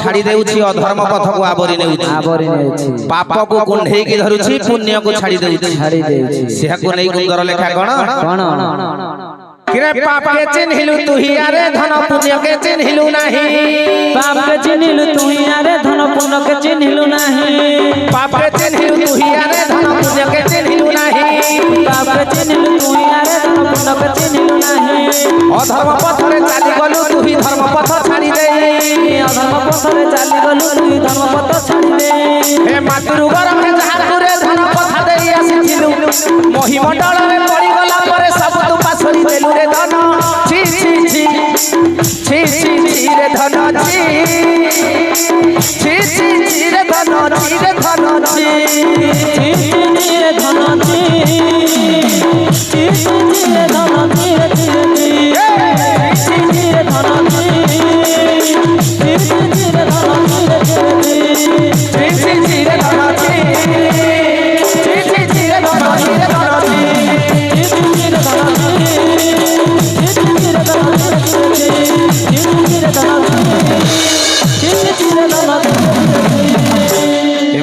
छाड़ी देउछि अधर्म पथ को आवरी नेउछि पाप को कुंढे की धरुछि पुण्य को छाड़ी देउछि सेहा को नै गुंदर लेखा कोन किरे पाप के चिन्हिलु तू ही अरे धन पुण्य के चिन्हिलु नाही पाप के चिन्हिलु तू ही अरे धन पुण्य के चिन्हिलु नाही पाप के चिन्हिलु तू ही अरे धन पुण्य के चिन्हिलु नाही पाप के चिन्हिलु तू ही अरे धन पुण्य के चिन्हिलु नाही अधर्म पथ रे चाली गलु तू ही धर्म पथ छाड़ी दे अधर्म पथ रे चाली गलु तू ही धर्म पथ छाड़ी दे हे मातृ गरम रे जहा तू रे धन पथ देई आसीथिलु मोहि मंडल रे पड़ी गला परे सब तू पासरी देलु रे धन छी छी छी छी छी छी रे धन छी छी छी छी रे धन छी रे धन छी छी छी रे धन छी छी छी रे धन छी रे छी छी रे धन छी छी छी रे धन छी रे छी छी छी रे धन छी छी छी छी रे धन छी रे धन छी छी छी रे धन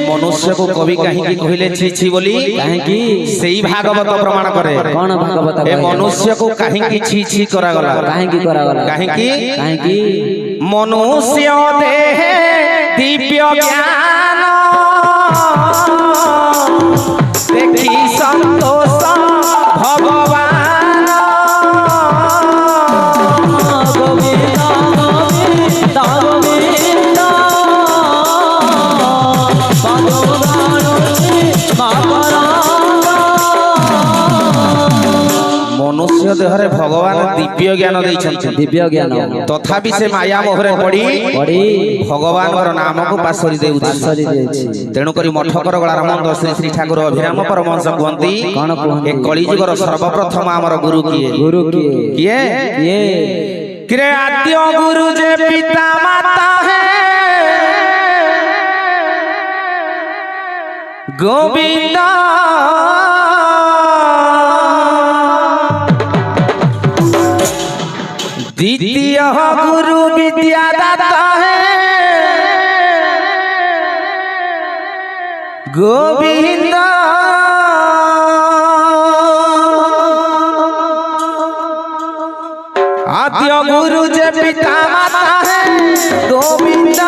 मनुष्य को कवि कहीं की कहले छी छी बोली कहीं की सेही भागवत प्रमाण करे कौन भागवत ए मनुष्य को कहीं की छी छी करा गला कहीं की करा गला कहीं की मनुष्य देह दिव्य ज्ञान देखी संतोष भगवान मनुष्य देहरे भगवान दिव्य ज्ञान दैछन्ति दिव्य ज्ञान तथापि से माया मोहरे पड़ी भगवान नाम को पासरी देउछि तेणु करी मठकर गलारमंद श्री श्री ठाकुर अभिराम परमहंस कहंती ए कलिजुगर सर्वप्रथम हमर गुरु किए किरे आद्य गुरु जे पिता माता है गोविंद द्वितीय गुरु विद्यादाता है गोविंद आद्य गुरु जे पिता माता है गोविंद